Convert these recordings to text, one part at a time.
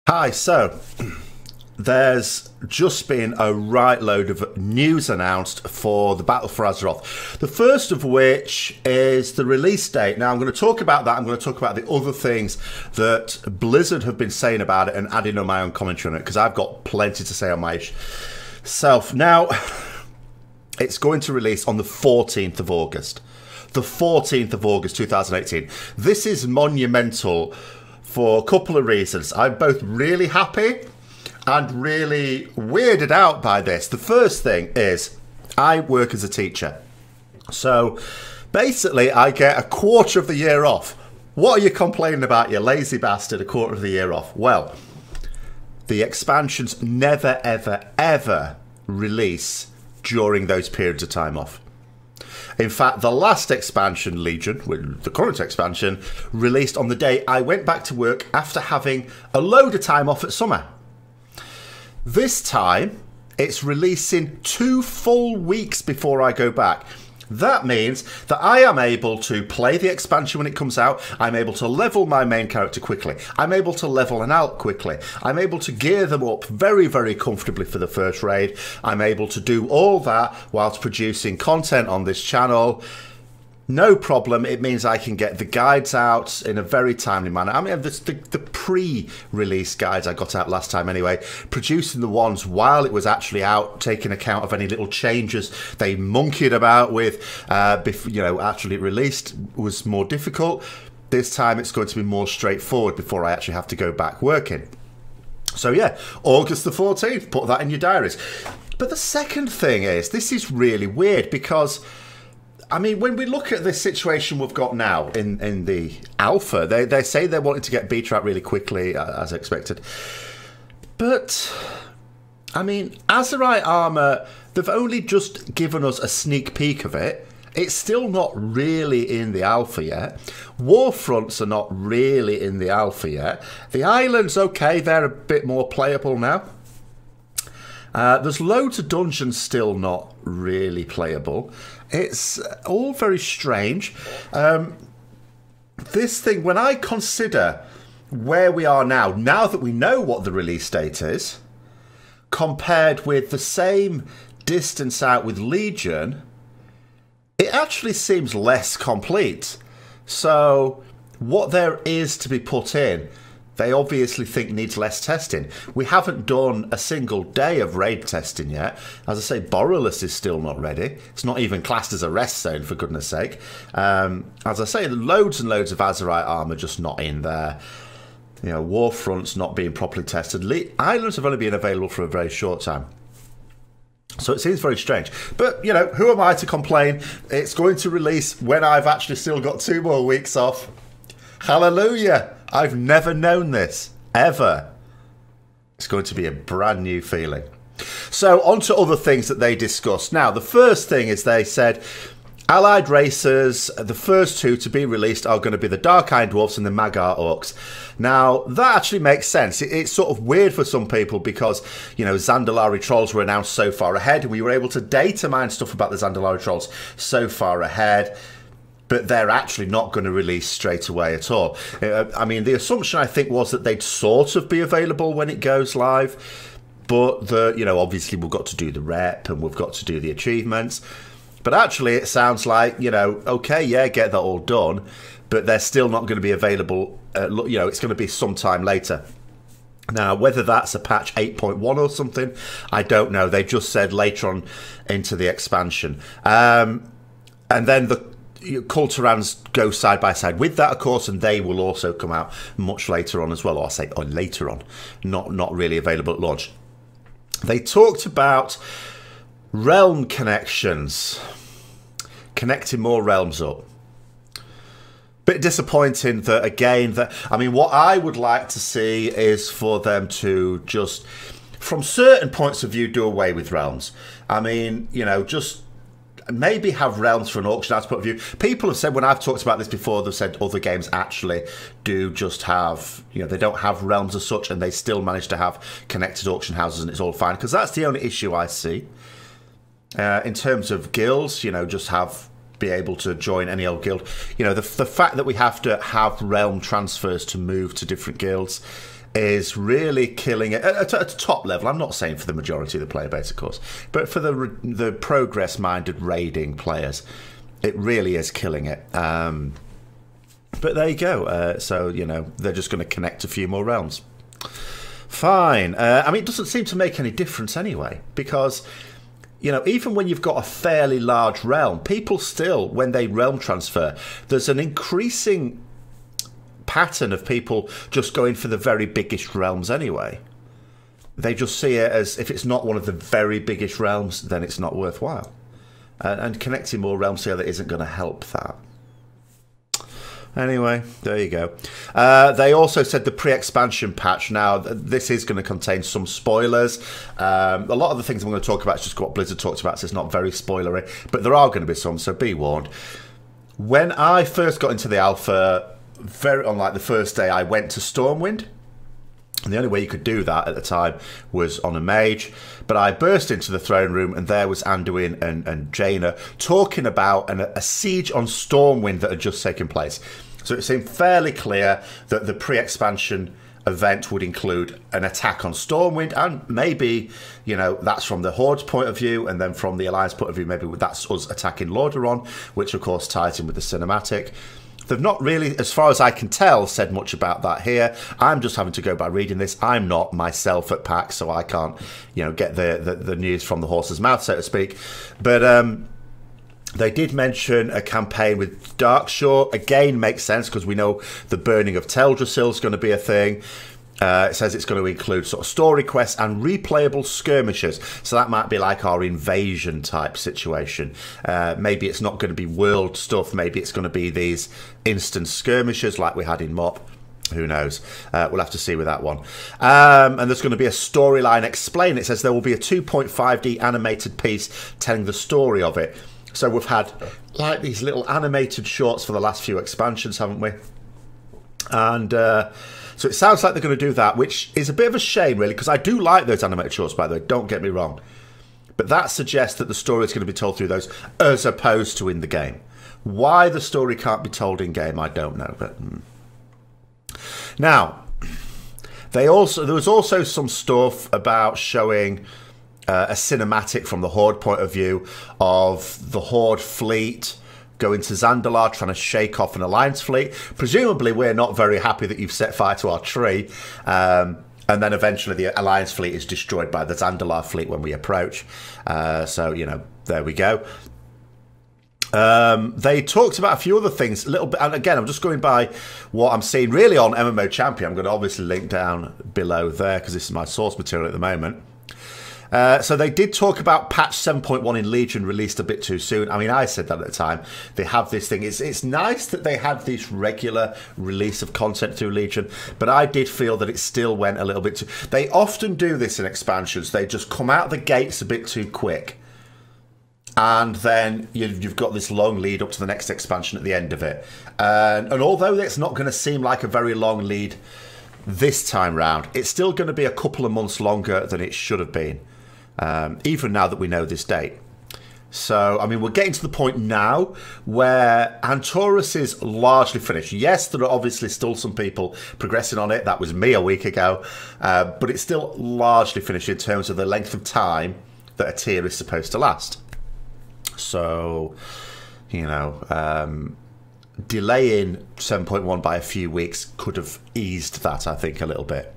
Hi, so there's just been a right load of news announced for the Battle for Azeroth. The first of which is the release date. Now, I'm going to talk about that. I'm going to talk about the other things that Blizzard have been saying about it and adding on my own commentary on it, because I've got plenty to say on myself. Now, it's going to release on the 14th of August. The 14th of August, 2018. This is monumental for a couple of reasons. I'm both really happy and really weirded out by this. The first thing is I work as a teacher. So basically I get a quarter of the year off. What are you complaining about, you lazy bastard, a quarter of the year off? Well, the expansions never, ever, ever release during those periods of time off. In fact, the last expansion, Legion, the current expansion, released on the day I went back to work after having a load of time off at summer. This time, it's releasing 2 full weeks before I go back. That means that I am able to play the expansion when it comes out. I'm able to level my main character quickly. I'm able to level an alt quickly. I'm able to gear them up very, very comfortably for the first raid. I'm able to do all that whilst producing content on this channel. No problem. It means I can get the guides out in a very timely manner. I mean, the pre-release guides I got out last time anyway, producing the ones while it was actually out, taking account of any little changes they monkeyed about with, before, actually released was more difficult. This time it's going to be more straightforward before I actually have to go back working. So yeah, August the 14th, put that in your diaries. But the second thing is, this is really weird because, I mean, when we look at this situation we've got now in the alpha, they say they're wanting to get beta out really quickly, as expected. But, I mean, Azerite armor, they've only just given us a sneak peek of it. It's still not really in the alpha yet. Warfronts are not really in the alpha yet. The islands, okay, they're a bit more playable now. There's loads of dungeons still not really playable. It's all very strange. This thing, when I consider where we are now that we know what the release date is, compared with the same distance out with Legion, it actually seems less complete. So what there is to be put in, they obviously think needs less testing. We haven't done a single day of raid testing yet. As I say, Borrelus is still not ready. It's not even classed as a rest zone, for goodness sake. As I say, loads and loads of Azerite armor just not in there. You know, Warfront's not being properly tested. Islands have only been available for a very short time. So it seems very strange. But, you know, who am I to complain? It's going to release when I've actually still got 2 more weeks off. Hallelujah! I've never known this, ever. It's going to be a brand new feeling. So, on to other things that they discussed. Now, the first thing is they said, allied races, the first 2 to be released are going to be the Dark-Eyed Dwarfs and the Magar Orcs. Now, that actually makes sense. It's sort of weird for some people because, you know, Zandalari Trolls were announced so far ahead. We were able to data mine stuff about the Zandalari Trolls so far ahead, but they're actually not going to release straight away at all. I mean, the assumption, I think, was that they'd sort of be available when it goes live, but, obviously we've got to do the rep and we've got to do the achievements. But actually, it sounds like, okay, yeah, get that all done, but they're still not going to be available. It's going to be sometime later. Now, whether that's a patch 8.1 or something, I don't know. They just said later on into the expansion. And then the Kulturans go side by side with that, of course, and they will also come out much later on as well. Or I say later on, not really available at launch. They talked about realm connections, connecting more realms up. Bit disappointing that, again, what I would like to see is for them to just, from certain points of view, do away with realms. I mean, just maybe have realms for an auction house point of view. People have said, when I've talked about this before, they've said other games actually do just have, they don't have realms as such and they still manage to have connected auction houses and it's all fine. Because that's the only issue I see. In terms of guilds, just be able to join any old guild. The fact that we have to have realm transfers to move to different guilds is really killing it at a top level. I'm not saying for the majority of the player base, of course, but for the progress-minded raiding players, it really is killing it. But there you go. So, you know, they're just going to connect a few more realms. Fine. I mean, it doesn't seem to make any difference anyway, because, you know, even when you've got a fairly large realm, people still, when they realm transfer, there's an increasing pattern of people just going for the very biggest realms anyway. They just see it as, if it's not one of the very biggest realms, then it's not worthwhile. And connecting more realms together isn't going to help that. Anyway, there you go. They also said the pre-expansion patch. Now, this is going to contain some spoilers. A lot of the things I'm going to talk about is just what Blizzard talked about, so it's not very spoilery. But there are going to be some, so be warned. When I first got into the alpha, on like the first day, I went to Stormwind. And the only way you could do that at the time was on a mage. But I burst into the throne room, and there was Anduin and Jaina talking about a siege on Stormwind that had just taken place. So it seemed fairly clear that the pre-expansion event would include an attack on Stormwind, and maybe, you know, that's from the Horde's point of view, and then from the Alliance point of view, maybe that's us attacking Lordaeron, which of course ties in with the cinematic. They've not really, as far as I can tell, said much about that here. I'm just having to go by reading this. I'm not myself at PAX, so I can't, you know, get the news from the horse's mouth, so to speak. But they did mention a campaign with Darkshore. Again, makes sense because we know the burning of Teldrassil is going to be a thing. It says it's going to include sort of story quests and replayable skirmishes. So that might be like our invasion type situation. Maybe it's not going to be world stuff. Maybe it's going to be these instant skirmishes like we had in MOP. Who knows? We'll have to see with that one. And there's going to be a storyline explain. It says there will be a 2.5D animated piece telling the story of it. So we've had like these little animated shorts for the last few expansions, haven't we? And so it sounds like they're going to do that, which is a bit of a shame, really, because I do like those animated shorts, by the way, don't get me wrong. But that suggests that the story is going to be told through those, as opposed to in the game. Why the story can't be told in-game, I don't know. But Now, there was also some stuff about showing a cinematic from the Horde point of view of the Horde fleet going to Zandalar, trying to shake off an Alliance fleet. Presumably, we're not very happy that you've set fire to our tree. And then eventually the Alliance fleet is destroyed by the Zandalar fleet when we approach. So, you know, there we go. They talked about a few other things a little bit. And again, I'm just going by what I'm seeing really on MMO Champion. I'm going to obviously link down below there because this is my source material at the moment. So they did talk about patch 7.1 in Legion released a bit too soon. I mean, I said that at the time. They have this thing. It's nice that they had this regular release of content through Legion, but I did feel that it still went a little bit too... They often do this in expansions. They just come out the gates a bit too quick. And then you've got this long lead up to the next expansion at the end of it. And although it's not going to seem like a very long lead this time round, it's still going to be a couple of months longer than it should have been. Even now that we know this date. So, I mean, we're getting to the point now where Antorus is largely finished. Yes, there are obviously still some people progressing on it. That was me a week ago. But it's still largely finished in terms of the length of time that a tier is supposed to last. So, you know, delaying 7.1 by a few weeks could have eased that, I think, a little bit.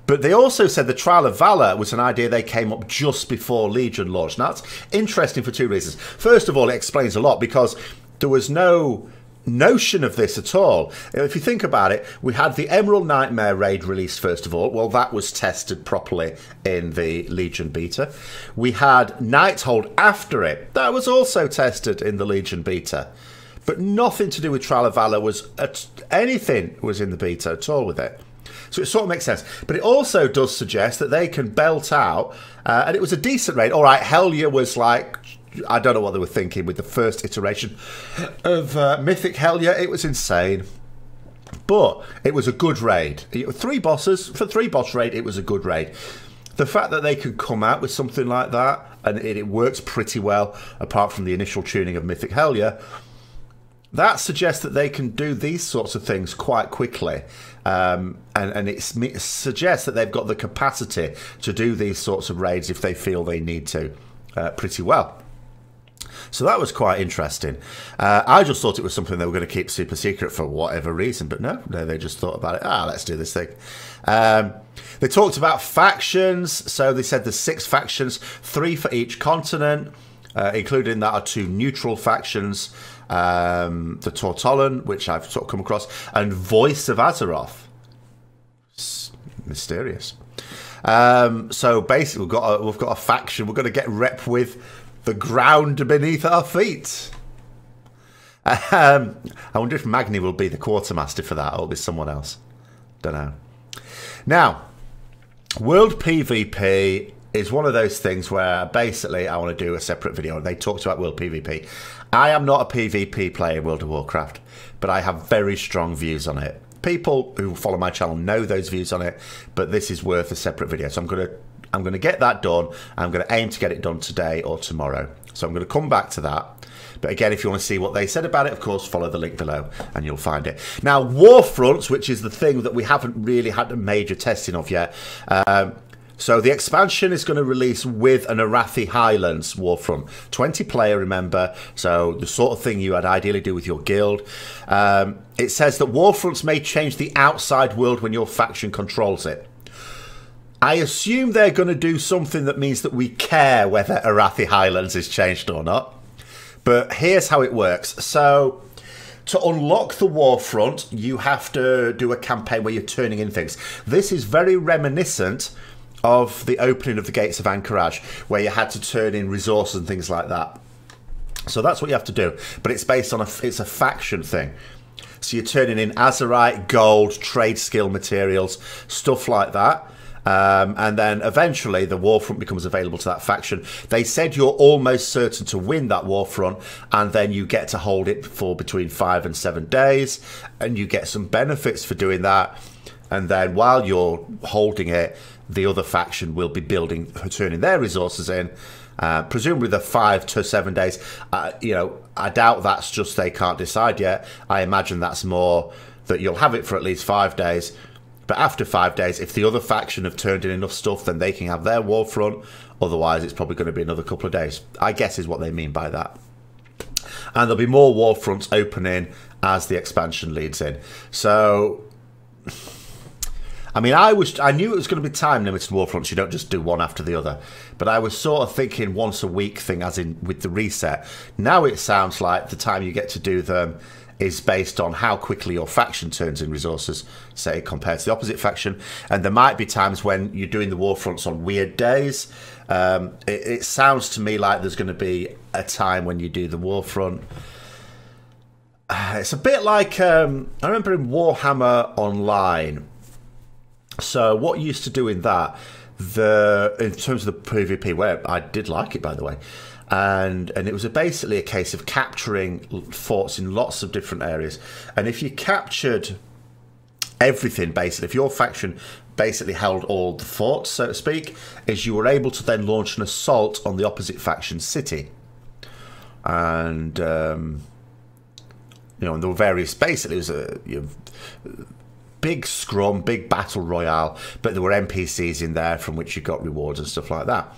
But they also said the Trial of Valor was an idea they came up just before Legion launched. Now, that's interesting for two reasons. First of all, it explains a lot because there was no notion of this at all. If you think about it, we had the Emerald Nightmare raid released first of all. Well, that was tested properly in the Legion beta. We had Nighthold after it. That was also tested in the Legion beta. But nothing to do with Trial of Valor was... anything was in the beta at all with it. So it sort of makes sense. But it also does suggest that they can belt out, and it was a decent raid. All right, Helya was like, I don't know what they were thinking with the first iteration of Mythic Helya. It was insane. But it was a good raid. 3 bosses. For 3 boss raid, it was a good raid. The fact that they could come out with something like that, and it works pretty well, apart from the initial tuning of Mythic Helya, that suggests that they can do these sorts of things quite quickly. And it suggests that they've got the capacity to do these sorts of raids if they feel they need to pretty well. So that was quite interesting. I just thought it was something they were going to keep super secret for whatever reason, but no, they just thought about it. Let's do this thing. They talked about factions. So they said there's 6 factions, 3 for each continent, including that are 2 neutral factions. The Tortolan, which I've sort of come across, and Voice of Azeroth. It's mysterious. So basically, we've got a faction. We're going to get rep with the ground beneath our feet. I wonder if Magni will be the quartermaster for that, or it'll be someone else. Don't know. Now, World PvP is one of those things where basically I want to do a separate video. They talked about World PvP. I am not a PvP player in World of Warcraft, but I have very strong views on it. People who follow my channel know those views on it, but this is worth a separate video. So I'm going to get that done. I'm going to aim to get it done today or tomorrow. So I'm going to come back to that. But again, if you want to see what they said about it, of course, follow the link below and you'll find it. Now, Warfront, which is the thing that we haven't really had a major testing of yet. So the expansion is going to release with an Arathi Highlands Warfront. 20 player, remember. So the sort of thing you would ideally do with your guild. It says that Warfronts may change the outside world when your faction controls it. I assume they're going to do something that means that we care whether Arathi Highlands is changed or not. But here's how it works. So to unlock the Warfront, you have to do a campaign where you're turning in things. This is very reminiscent of the opening of the Gates of Anchorage, where you had to turn in resources and things like that. So that's what you have to do. But it's based on it's a faction thing. So you're turning in Azerite, gold, trade skill materials, stuff like that. And then eventually the Warfront becomes available to that faction. They said you're almost certain to win that Warfront, and then you get to hold it for between 5 and 7 days, and you get some benefits for doing that. And then while you're holding it, the other faction will be turning their resources in. Presumably the 5 to 7 days. You know, I doubt that's just they can't decide yet. I imagine that's more that you'll have it for at least 5 days. But after 5 days, if the other faction have turned in enough stuff, then they can have their Warfront. Otherwise, it's probably going to be another couple of days, I guess is what they mean by that. And there'll be more Warfronts opening as the expansion leads in. So, I mean, I knew it was going to be time limited Warfronts. You don't just do one after the other. But I was sort of thinking once a week thing, as in with the reset. Now it sounds like the time you get to do them is based on how quickly your faction turns in resources, say, compared to the opposite faction. And there might be times when you're doing the Warfronts on weird days. It sounds to me like there's going to be a time when you do the Warfront. It's a bit like, I remember in Warhammer Online. So what you used to do in that, in terms of the PvP, where I did like it, by the way, and it was basically a case of capturing forts in lots of different areas. And if you captured everything, basically, if your faction basically held all the forts, so to speak, is you were able to then launch an assault on the opposite faction's city. And, you know, and there were various, basically, it was a big scrum, big battle royale, but there were NPCs in there from which you got rewards and stuff like that.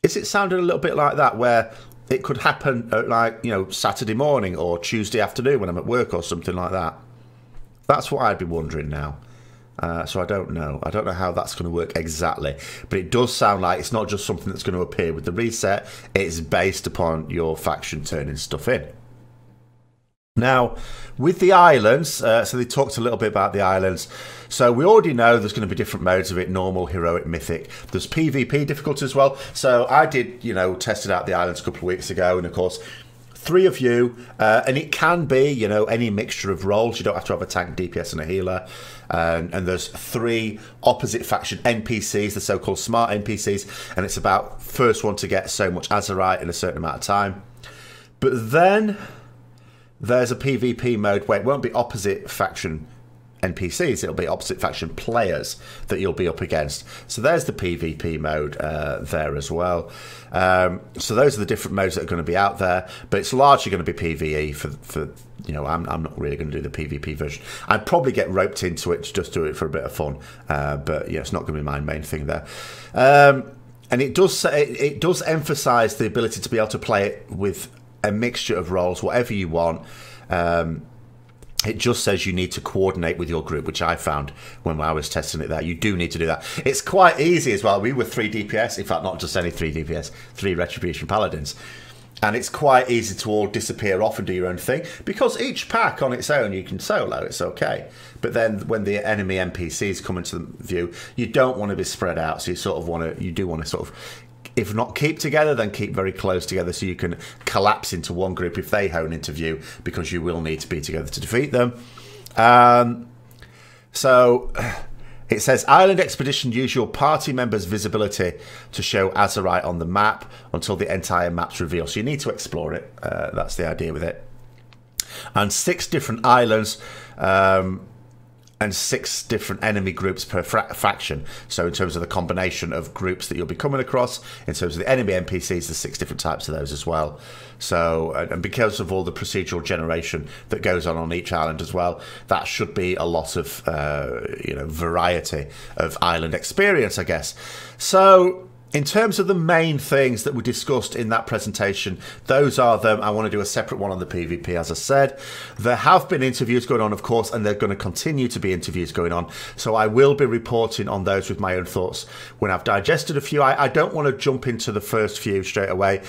Is it sounding a little bit like that, where it could happen at, like, you know, Saturday morning or Tuesday afternoon when I'm at work or something like that? That's what I'd be wondering now. So I don't know. I don't know how that's going to work exactly. But it does sound like it's not just something that's going to appear with the reset. It's based upon your faction turning stuff in. Now, with the islands, so they talked a little bit about the islands. So we already know there's going to be different modes of it: normal, heroic, mythic. There's PvP difficulty as well. So I did, you know, tested out the islands a couple of weeks ago, and of course, 3 of you, and it can be, you know, any mixture of roles. You don't have to have a tank, DPS, and a healer. And there's 3 opposite faction NPCs, the so-called smart NPCs, and it's about first one to get so much Azerite in a certain amount of time. But then there's a PvP mode where it won't be opposite faction NPCs, it'll be opposite faction players that you'll be up against. So there's the PvP mode there as well. So those are the different modes that are going to be out there, but it's largely going to be PvE for you know, I'm not really going to do the PvP version. I'd probably get roped into it to just do it for a bit of fun, but yeah, it's not going to be my main thing there. And it does emphasise the ability to be able to play it with a mixture of roles, whatever you want. It just says you need to coordinate with your group, which I found when I was testing it there. You do need to do that. It's quite easy as well. We were 3 DPS, in fact, not just any 3 DPS, 3 Retribution Paladins. And it's quite easy to all disappear off and do your own thing, because each pack on its own you can solo, it's okay. But then when the enemy NPCs come into view, you don't want to be spread out, so you do want to sort of, if not keep together, then keep very close together so you can collapse into one group if they hone into view, because you will need to be together to defeat them. So it says, Island Expedition, use your party members' visibility to show Azeroth on the map until the entire map's revealed. So you need to explore it. That's the idea with it. And 6 different islands, and 6 different enemy groups per faction. So in terms of the combination of groups that you'll be coming across, in terms of the enemy NPCs, there's 6 different types of those as well. So, and because of all the procedural generation that goes on each island as well, that should be a lot of, you know, variety of island experience, I guess. So in terms of the main things that were discussed in that presentation, those are them. I want to do a separate one on the PvP, as I said. There have been interviews going on, of course, and there are going to continue to be interviews going on. So I will be reporting on those with my own thoughts when I've digested a few. I don't want to jump into the first few straight away,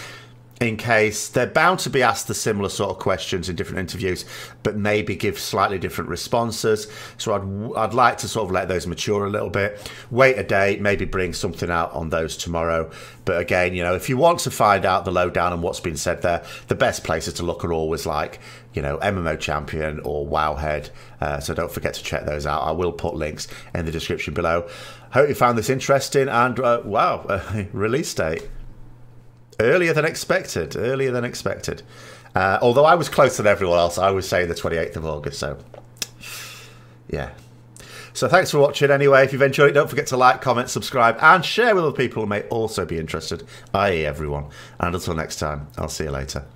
in case they're bound to be asked the similar sort of questions in different interviews, but maybe give slightly different responses. So I'd like to sort of let those mature a little bit, wait a day, maybe bring something out on those tomorrow. But again, you know, if you want to find out the lowdown on what's been said there, the best places to look are always like, you know, MMO Champion or Wowhead. So don't forget to check those out. I will put links in the description below. Hope you found this interesting, and wow, release date. Earlier than expected, although I was closer than everyone else. I was saying the 28th of August, so yeah. So thanks for watching anyway. If you've enjoyed it, don't forget to like, comment, subscribe, and share with other people who may also be interested, i.e. everyone. And until next time, I'll see you later.